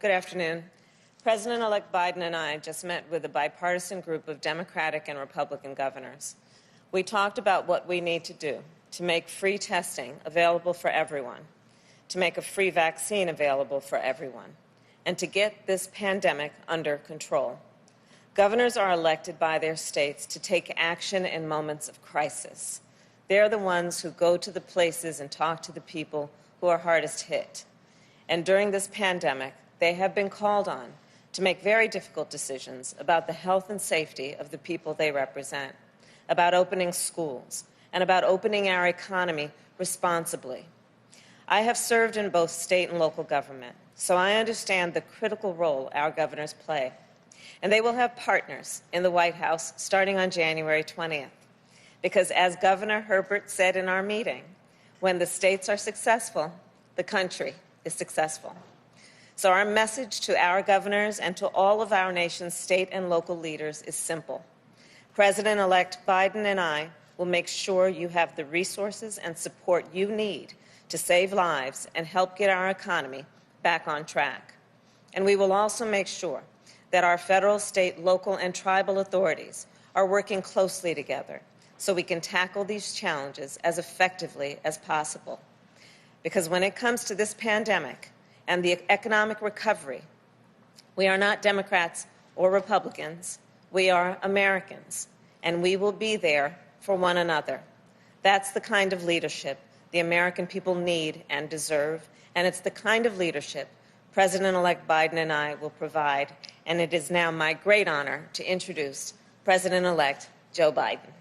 Good afternoon. President-elect Biden and I just met with a bipartisan group of Democratic and Republican governors. We talked about what we need to do to make free testing available for everyone, to make a free vaccine available for everyone, and to get this pandemic under control. Governors are elected by their states to take action in moments of crisis. They're the ones who go to the places and talk to the people who are hardest hit. And during this pandemic, they have been called on to make very difficult decisions about the health and safety of the people they represent, about opening schools, and about opening our economy responsibly. I have served in both state and local government, so I understand the critical role our governors play. And they will have partners in the White House starting on January 20th. Because as Governor Herbert said in our meeting, when the states are successful, the country is successful. So our message to our governors and to all of our nation's state and local leaders is simple. President-elect Biden and I will make sure you have the resources and support you need to save lives and help get our economy back on track. And we will also make sure that our federal, state, local, and tribal authorities are working closely together so we can tackle these challenges as effectively as possible. Because when it comes to this pandemic and the economic recovery, we are not Democrats or Republicans. We are Americans, and we will be there for one another. That's the kind of leadership the American people need and deserve, and it's the kind of leadership President-elect Biden and I will provide, and it is now my great honor to introduce President-elect Joe Biden.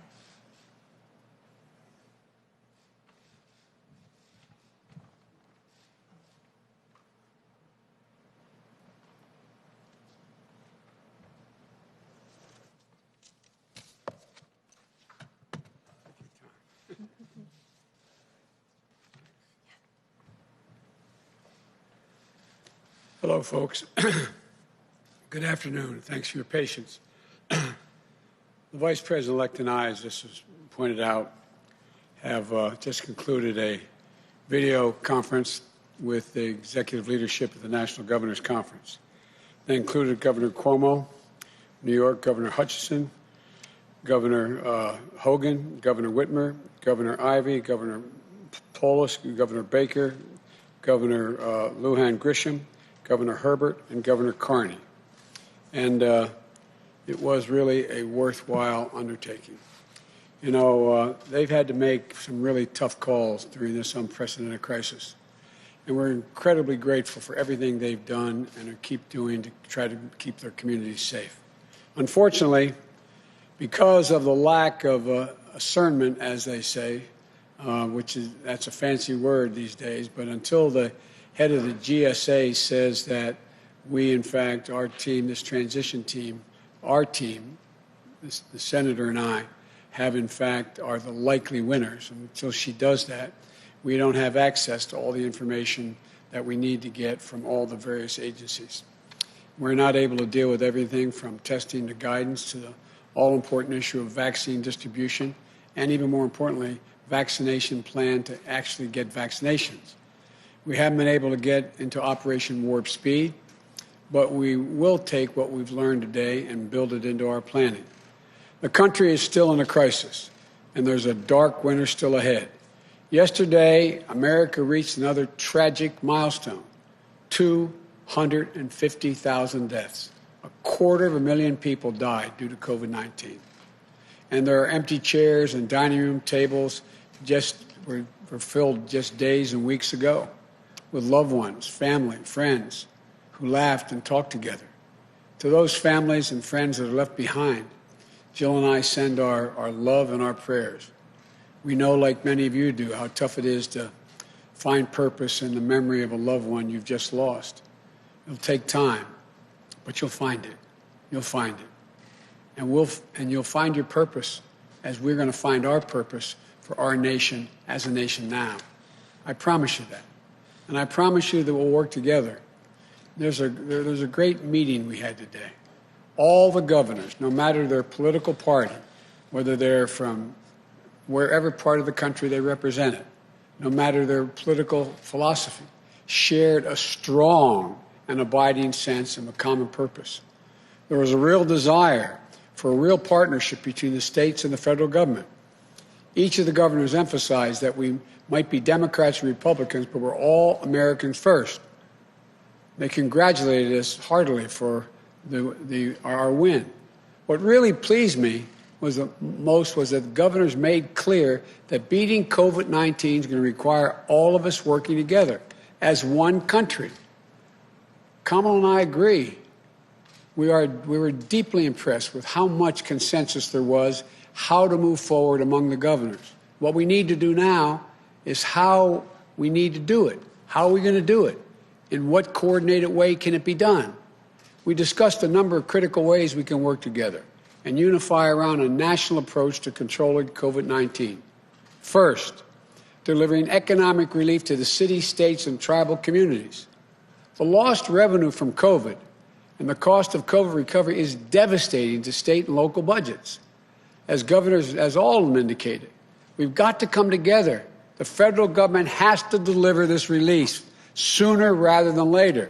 Hello, folks. Good afternoon. Thanks for your patience. The Vice President-elect and I, as this was pointed out, have just concluded a video conference with the executive leadership of the National Governors Conference. They included Governor Cuomo, New York, Governor Hutchinson, Governor Hogan, Governor Whitmer, Governor Ivey, Governor Polis, Governor Baker, Governor Lujan Grisham, Governor Herbert, and Governor Carney. And it was really a worthwhile undertaking. You know, they've had to make some really tough calls during this unprecedented crisis. And we're incredibly grateful for everything they've done and keep doing to try to keep their communities safe. Unfortunately, because of the lack of discernment, as they say, that's a fancy word these days, but until the head of the GSA says that we, in fact, our team, this transition team, our team, the senator and I, have, in fact, are the likely winners. And until she does that, we don't have access to all the information that we need to get from all the various agencies. We're not able to deal with everything from testing to guidance to the all-important issue of vaccine distribution, and even more importantly, vaccination plan to actually get vaccinations. We haven't been able to get into Operation Warp Speed, but we will take what we've learned today and build it into our planning. The country is still in a crisis, and there's a dark winter still ahead. Yesterday, America reached another tragic milestone, 250,000 deaths. 250,000 people died due to COVID-19. And there are empty chairs and dining room tables were filled just days and weeks ago with loved ones, family, friends who laughed and talked together. To those families and friends that are left behind, Jill and I send our love and our prayers. We know, like many of you do, how tough it is to find purpose in the memory of a loved one you've just lost. It'll take time, but you'll find it. You'll find it. And you'll find your purpose as we're going to find our purpose for our nation as a nation now. I promise you that. And I promise you that we'll work together. There's a great meeting we had today. All the governors, no matter their political party, whether they're from wherever part of the country they represented, no matter their political philosophy, shared a strong and abiding sense of a common purpose. There was a real desire for a real partnership between the states and the federal government. Each of the governors emphasized that we might be Democrats and Republicans, but we're all Americans first. They congratulated us heartily for our win. What really pleased me was that the governors made clear that beating COVID-19 is going to require all of us working together as one country. Kamala and I agree. We were deeply impressed with how much consensus there was, how to move forward among the governors. What we need to do now is how we need to do it. How are we going to do it? In what coordinated way can it be done? We discussed a number of critical ways we can work together and unify around a national approach to controlling COVID-19. First, delivering economic relief to the cities, states, and tribal communities. The lost revenue from COVID and the cost of COVID recovery is devastating to state and local budgets. As governors, as all of them indicated, we've got to come together. The federal government has to deliver this relief sooner rather than later,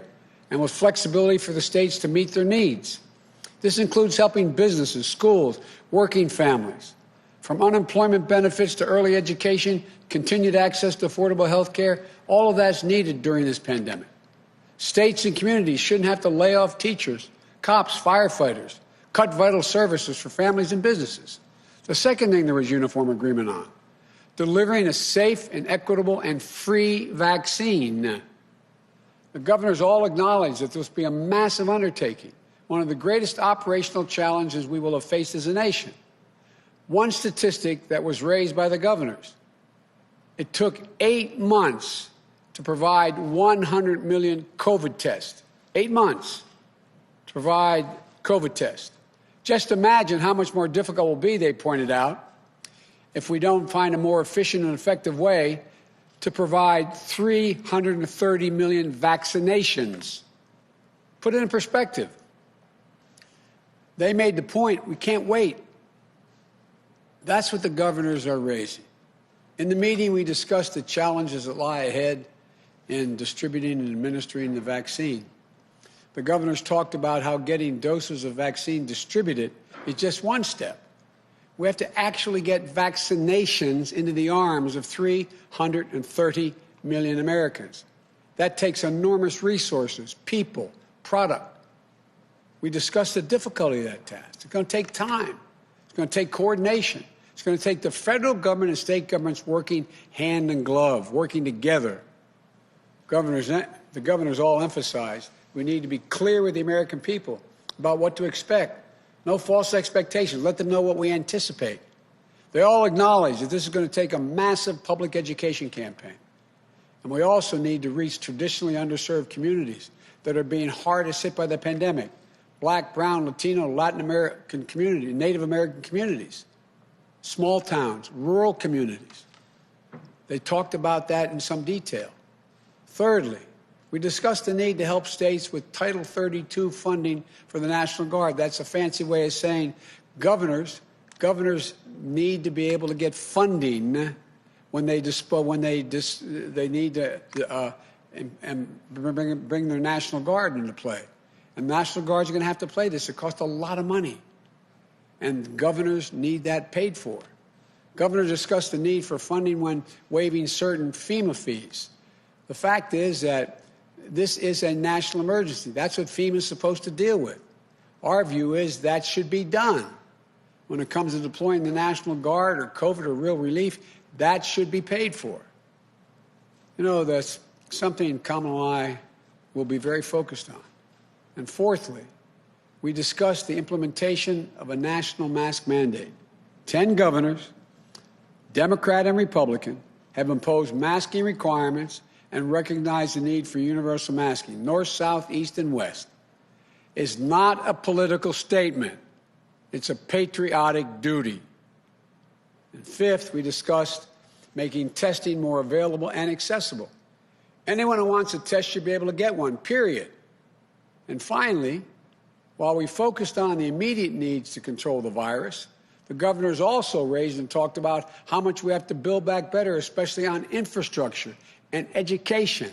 and with flexibility for the states to meet their needs. This includes helping businesses, schools, working families. From unemployment benefits to early education, continued access to affordable health care, all of that's needed during this pandemic. States and communities shouldn't have to lay off teachers, cops, firefighters, cut vital services for families and businesses. The second thing there was uniform agreement on, delivering a safe and equitable and free vaccine. The governors all acknowledged that this will be a massive undertaking, one of the greatest operational challenges we will have faced as a nation. One statistic that was raised by the governors, it took 8 months to provide 100 million COVID tests. 8 months to provide COVID tests. Just imagine how much more difficult it will be, they pointed out, if we don't find a more efficient and effective way to provide 330 million vaccinations. Put it in perspective. They made the point, we can't wait. That's what the governors are raising. In the meeting, we discussed the challenges that lie ahead in distributing and administering the vaccine. The governors talked about how getting doses of vaccine distributed is just one step. We have to actually get vaccinations into the arms of 330 million Americans. That takes enormous resources, people, product. We discussed the difficulty of that task. It's going to take time. It's going to take coordination. It's going to take the federal government and state governments working hand in glove, working together. The governors all emphasized we need to be clear with the American people about what to expect. No false expectations. Let them know what we anticipate. They all acknowledge that this is going to take a massive public education campaign. And we also need to reach traditionally underserved communities that are being hardest hit by the pandemic. Black, brown, Latino, Latin American community, Native American communities, small towns, rural communities. They talked about that in some detail. Thirdly, we discussed the need to help states with Title 32 funding for the National Guard. That's a fancy way of saying governors need to be able to get funding when they need to bring their National Guard into play. And National Guards are going to have to play this. It costs a lot of money. And governors need that paid for. Governors discussed the need for funding when waiving certain FEMA fees. The fact is that this is a national emergency. That's what FEMA is supposed to deal with. Our view is that should be done. When it comes to deploying the National Guard or COVID or real relief, that should be paid for. You know, that's something Kamala and I will be very focused on. And fourthly, we discussed the implementation of a national mask mandate. 10 governors, Democrat and Republican, have imposed masking requirements and recognize the need for universal masking, north, south, east, and west. It's not a political statement. It's a patriotic duty. And fifth, we discussed making testing more available and accessible. Anyone who wants a test should be able to get one, period. And finally, while we focused on the immediate needs to control the virus, the governors also raised and talked about how much we have to build back better, especially on infrastructure and education,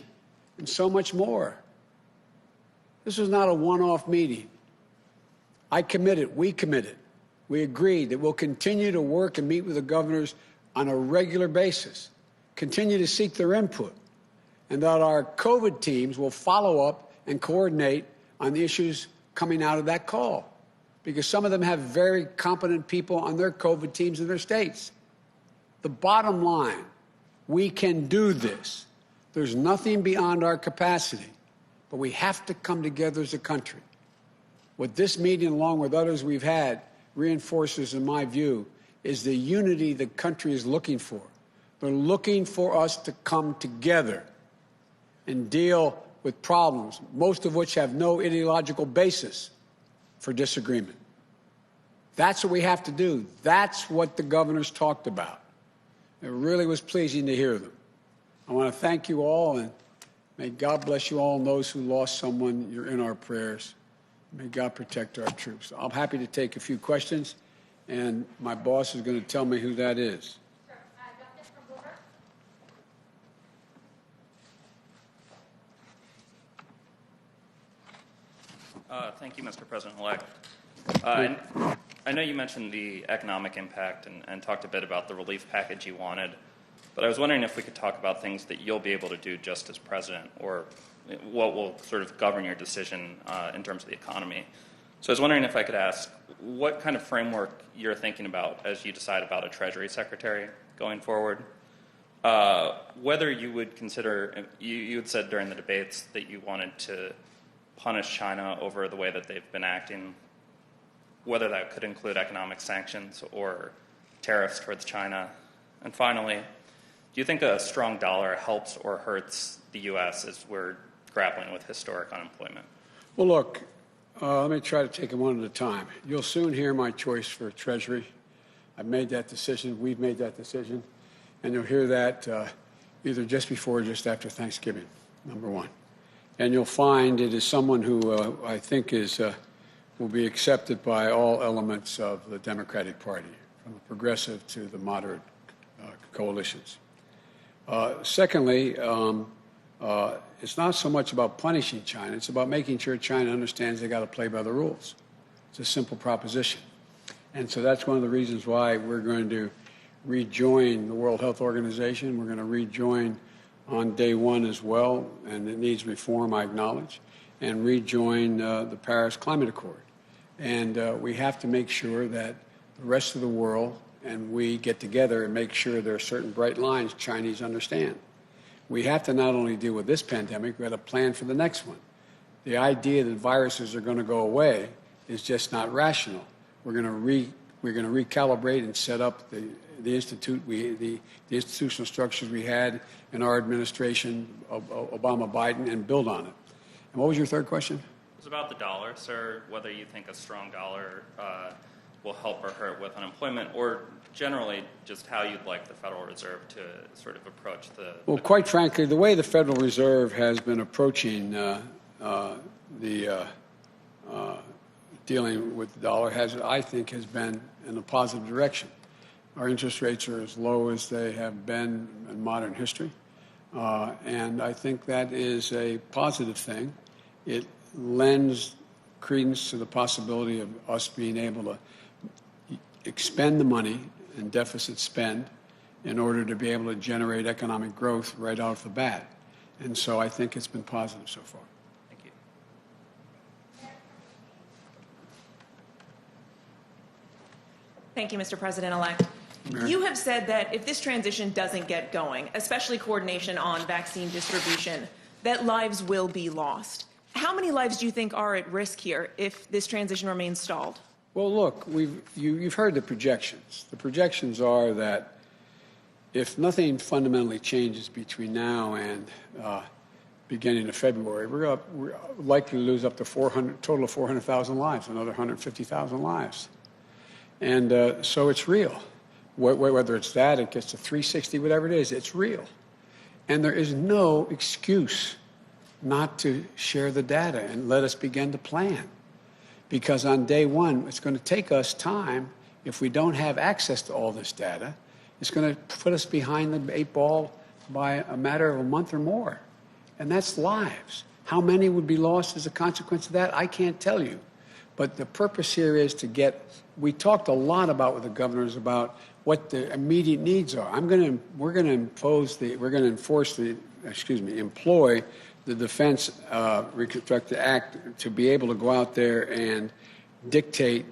and so much more. This was not a one-off meeting. I committed, we committed, we agreed that we'll continue to work and meet with the governors on a regular basis, continue to seek their input, and that our COVID teams will follow up and coordinate on the issues coming out of that call, because some of them have very competent people on their COVID teams in their states. The bottom line, we can do this. There's nothing beyond our capacity, but we have to come together as a country. What this meeting, along with others we've had, reinforces, in my view, is the unity the country is looking for. They're looking for us to come together and deal with problems, most of which have no ideological basis for disagreement. That's what we have to do. That's what the governors talked about. It really was pleasing to hear them. I want to thank you all, and may God bless you all and those who lost someone. You're in our prayers. May God protect our troops. I'm happy to take a few questions, and my boss is going to tell me who that is. Thank you, Mr. President-elect. I know you mentioned the economic impact and talked a bit about the relief package you wanted, but I was wondering if we could talk about things that you'll be able to do just as president, or what will sort of govern your decision in terms of the economy. So I was wondering if I could ask what kind of framework you're thinking about as you decide about a Treasury Secretary going forward. Whether you would consider, you had said during the debates that you wanted to punish China over the way that they've been acting, whether that could include economic sanctions or tariffs towards China. And finally, do you think a strong dollar helps or hurts the U.S. as we're grappling with historic unemployment? Well, look, let me try to take them one at a time. You'll soon hear my choice for Treasury. I've made that decision. We've made that decision. And you'll hear that either just before or just after Thanksgiving, number one. And you'll find it is someone who I think will be accepted by all elements of the Democratic Party, from the progressive to the moderate coalitions. Secondly, it's not so much about punishing China. It's about making sure China understands they got to play by the rules. It's a simple proposition. And so that's one of the reasons why we're going to rejoin the World Health Organization. We're going to rejoin on day one as well, and it needs reform, I acknowledge, and rejoin the Paris Climate Accord. And we have to make sure that the rest of the world and we get together and make sure there are certain bright lines Chinese understand. We have to not only deal with this pandemic, we have to plan for the next one. The idea that viruses are going to go away is just not rational. We're going to recalibrate and set up the institutional structures we had in our administration, Obama-Biden, and build on it. And what was your third question? It was about the dollar, sir, whether you think a strong dollar will help or hurt with unemployment, or generally just how you'd like the Federal Reserve to sort of approach the... Well, quite frankly, the way the Federal Reserve has been approaching dealing with the dollar I think, has been in a positive direction. Our interest rates are as low as they have been in modern history, and I think that is a positive thing. It lends credence to the possibility of us being able to expend the money and deficit spend in order to be able to generate economic growth right off the bat. And so I think it's been positive so far. Thank you. Thank you, Mr. President-elect. You have said that if this transition doesn't get going, especially coordination on vaccine distribution, that lives will be lost. How many lives do you think are at risk here if this transition remains stalled? Well, look, you've heard the projections. The projections are that if nothing fundamentally changes between now and beginning of February, we're likely to lose up to total of 400,000 lives, another 150,000 lives. And so it's real. Whether it's that, it gets to 360, whatever it is, it's real. And there is no excuse not to share the data and let us begin to plan. Because on day one, it's going to take us time. If we don't have access to all this data, it's going to put us behind the 8 ball by a matter of a month or more. And that's lives. How many would be lost as a consequence of that? I can't tell you. But the purpose here is to get, we talked a lot about with the governors about what the immediate needs are. We're going to employ the Defense Reconstructive Act to be able to go out there and dictate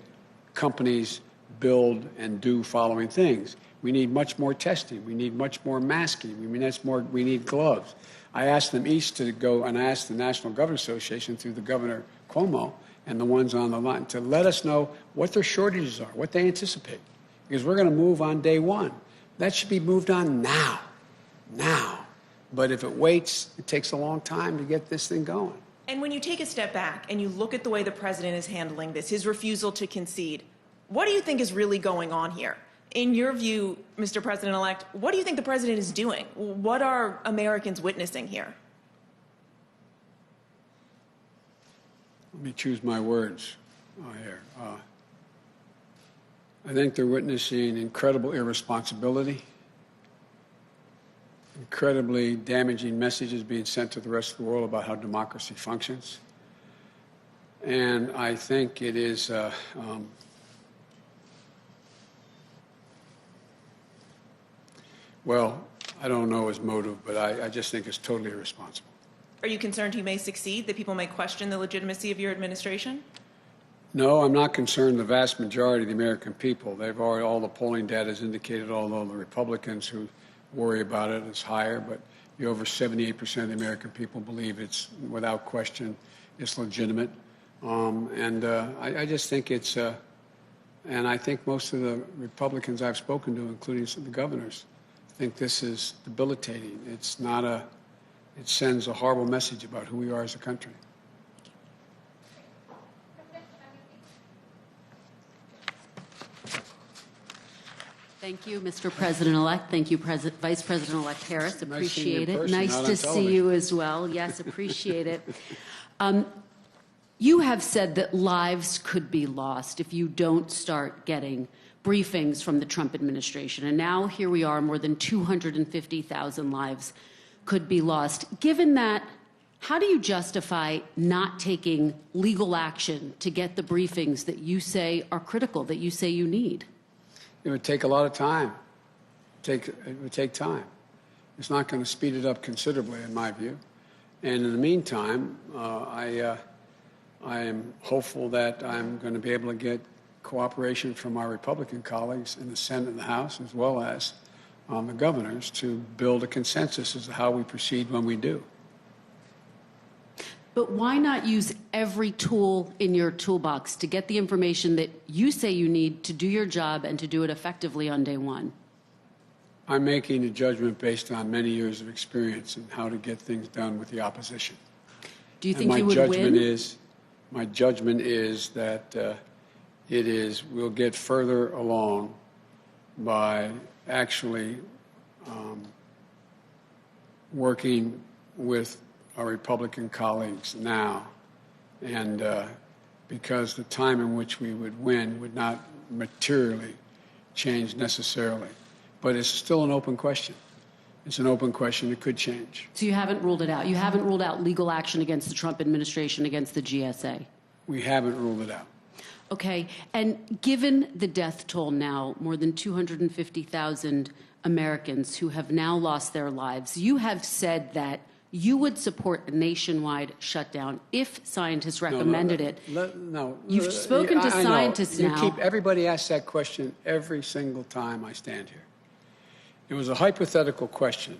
companies build and do following things. We need much more testing. We need much more masking. We need gloves. I asked them each to go, and I asked the National Governors Association through the Governor Cuomo and the ones on the line to let us know what their shortages are, what they anticipate. Because we're going to move on day one. That should be moved on now. But if it waits, it takes a long time to get this thing going. And when you take a step back and you look at the way the president is handling this, his refusal to concede, what do you think is really going on here? In your view, Mr. President-elect, what do you think the president is doing? What are Americans witnessing here? Let me choose my words here. I think they're witnessing incredible irresponsibility, incredibly damaging messages being sent to the rest of the world about how democracy functions. And I think it is well, I don't know his motive, but I just think it's totally irresponsible. Are you concerned he may succeed, that people may question the legitimacy of your administration? No, I'm not concerned. The vast majority of the American people, they've already, all the polling data has indicated, although the Republicans who worry about it is higher, but over 78% of the American people believe it's, without question, it's legitimate. I just think it's, and I think most of the Republicans I've spoken to, including some of the governors, think this is debilitating. It's not a, it sends a horrible message about who we are as a country. Thank you, Mr. President-elect. Thank you, Vice President-elect Harris. Appreciate it. Nice to see you as well. Yes, appreciate it. You have said that lives could be lost if you don't start getting briefings from the Trump administration. And now here we are, more than 250,000 lives could be lost. Given that, how do you justify not taking legal action to get the briefings that you say are critical, that you say you need? It would take a lot of time. It would take time. It's not going to speed it up considerably, in my view. And in the meantime, I am hopeful that I'm going to be able to get cooperation from our Republican colleagues in the Senate and the House, as well as the governors, to build a consensus as to how we proceed when we do. But why not use every tool in your toolbox to get the information that you say you need to do your job and to do it effectively on day one? I'm making a judgment based on many years of experience in how to get things done with the opposition. Do you think you would win? My judgment is that we'll get further along by actually working with our Republican colleagues now, and because the time in which we would win would not materially change necessarily. But it's still an open question. It's an open question. It could change. So you haven't ruled it out? You haven't ruled out legal action against the Trump administration, against the GSA? We haven't ruled it out. Okay. And given the death toll now, more than 250,000 Americans who have now lost their lives, you have said that you would support a nationwide shutdown if scientists recommended it. You've spoken to scientists now. Everybody asks that question every single time I stand here. It was a hypothetical question.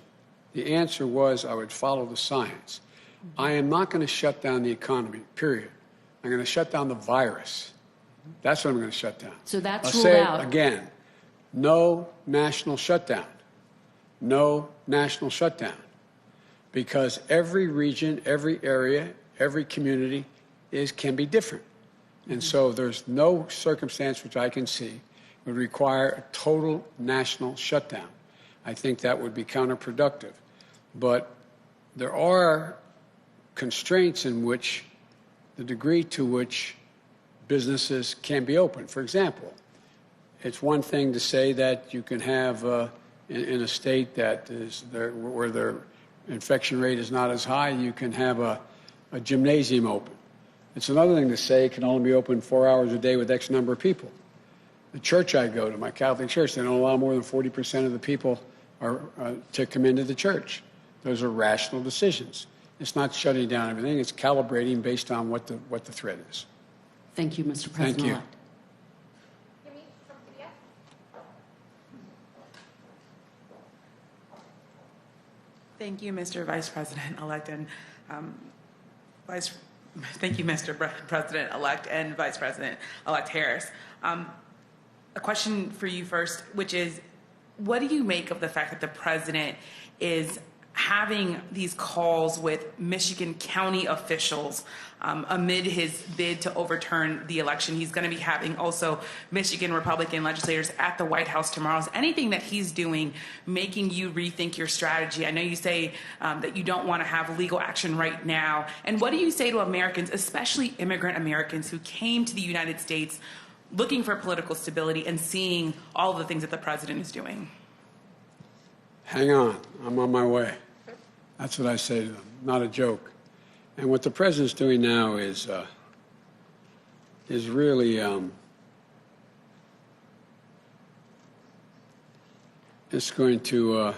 The answer was I would follow the science. I am not going to shut down the economy, period. I'm going to shut down the virus. That's what I'm going to shut down. So that's ruled out. I'll say it again. No national shutdown. No national shutdown. Because every region, every area, every community can be different. And so there's no circumstance which I can see would require a total national shutdown. I think that would be counterproductive. But there are constraints in which the degree to which businesses can be open. For example, it's one thing to say that you can have in a state that is there, where their infection rate is not as high, you can have a gymnasium open. It's another thing to say it can only be open 4 hours a day with X number of people. The church I go to, my Catholic church, they don't allow more than 40% of the people to come into the church. Those are rational decisions. It's not shutting down everything. It's calibrating based on what the threat is. Thank you, Mr. Thank you. President-elect. Thank you, Mr. Vice President-elect, and thank you, Mr. President-elect and Vice President-elect Harris. A question for you first, which is, what do you make of the fact that the president is having these calls with Michigan county officials amid his bid to overturn the election? He's going to be having also Michigan Republican legislators at the White House tomorrow. Is anything that he's doing making you rethink your strategy? I know you say that you don't want to have legal action right now. And what do you say to Americans, especially immigrant Americans who came to the United States looking for political stability and seeing all of the things that the president is doing? Hang on, I'm on my way. That's what I say to them, not a joke. And what the president's doing now is really it's going to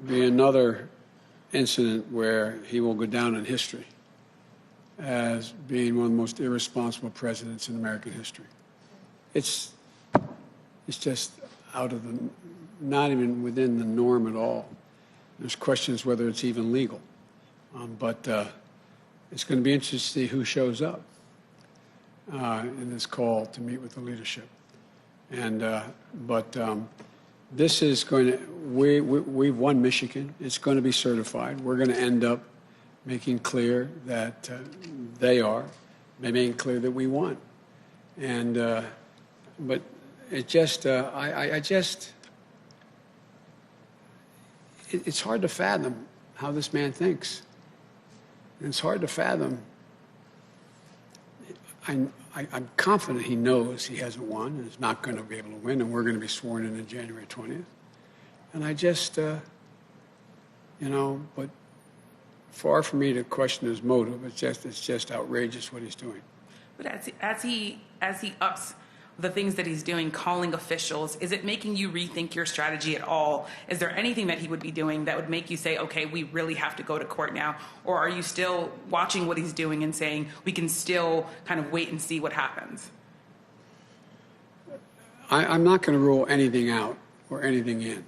be another incident where he will go down in history as being one of the most irresponsible presidents in American history. It's just out of the, not even within the norm at all. There's questions whether it's even legal. But it's going to be interesting to see who shows up in this call to meet with the leadership. And this is going to, we've won Michigan. It's going to be certified. We're going to end up making clear that making clear that we won. And but it just, it's hard to fathom how this man thinks. And it's hard to fathom. I'm confident he knows he hasn't won and is not going to be able to win, and we're going to be sworn in on January 20th. And I just, but far from me to question his motive. It's just outrageous what he's doing. But as he ups the things that he's doing, calling officials, is it making you rethink your strategy at all? Is there anything that he would be doing that would make you say, okay, we really have to go to court now? Or are you still watching what he's doing and saying we can still kind of wait and see what happens? I'm not going to rule anything out or anything in.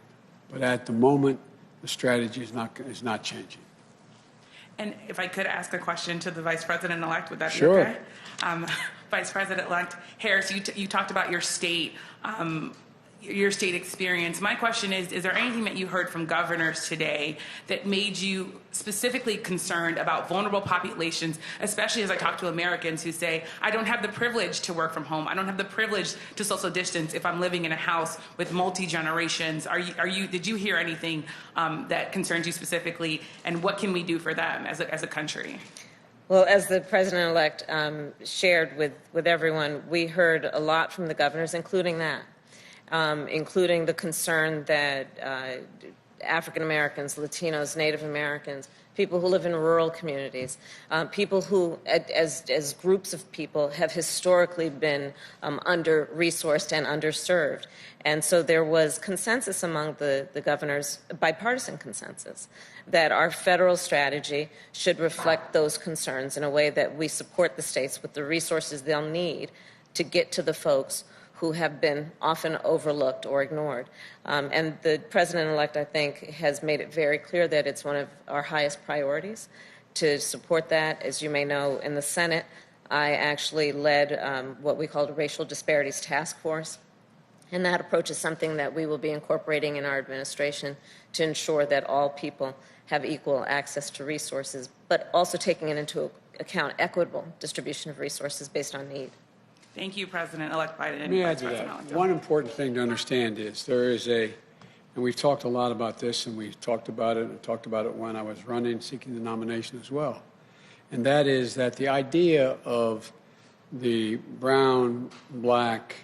But at the moment, the strategy is not changing. And if I could ask a question to the Vice President-elect, would that be Sure. okay? Vice President-elect Harris, you talked about your state experience. My question is there anything that you heard from governors today that made you specifically concerned about vulnerable populations, especially as I talk to Americans who say, I don't have the privilege to work from home. I don't have the privilege to social distance if I'm living in a house with multi-generations. Did you hear anything that concerns you specifically, and what can we do for them as a country? Well, as the President-elect shared with everyone, we heard a lot from the governors, including that. Including the concern that African Americans, Latinos, Native Americans, people who live in rural communities, people who, as groups of people, have historically been under-resourced and underserved. And so there was consensus among the governors, bipartisan consensus, that our federal strategy should reflect those concerns in a way that we support the states with the resources they'll need to get to the folks who have been often overlooked or ignored. And the President-elect, I think, has made it very clear that it's one of our highest priorities to support that. As you may know, in the Senate, I actually led what we called a Racial Disparities Task Force. And that approach is something that we will be incorporating in our administration to ensure that all people have equal access to resources, but also taking into account equitable distribution of resources based on need. Thank you, President-elect Biden. Let me add to that. One important thing to understand is there is and we've talked a lot about this, and we talked about it when I was running, seeking the nomination as well. And that is that the idea of the brown, black,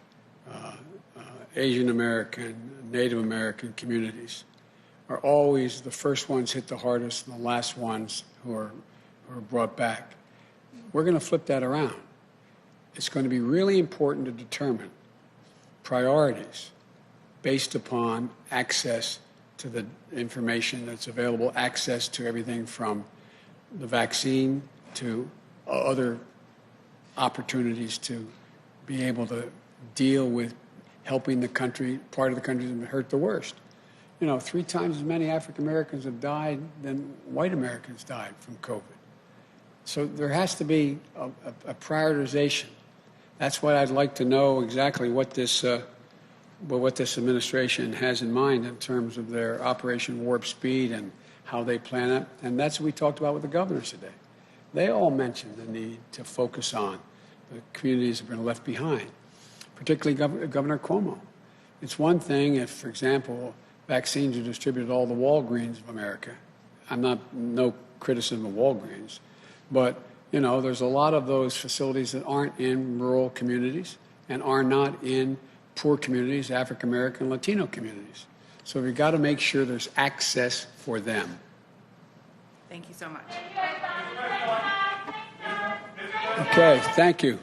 Asian American, Native American communities are always the first ones hit the hardest and the last ones who are brought back. We're going to flip that around. It's going to be really important to determine priorities based upon access to the information that's available, access to everything from the vaccine to other opportunities to be able to deal with helping the country, part of the country that hurt the worst. 3 times as many African Americans have died than white Americans died from COVID. So there has to be a prioritization. That's why I'd like to know exactly what this administration has in mind in terms of their Operation Warp Speed and how they plan it. And that's what we talked about with the governors today. They all mentioned the need to focus on the communities that have been left behind, particularly Governor Cuomo. It's one thing if, for example, vaccines are distributed to all the Walgreens of America. No criticism of Walgreens, but there's a lot of those facilities that aren't in rural communities and are not in poor communities, African American, Latino communities. So we've got to make sure there's access for them. Thank you so much. Okay, thank you.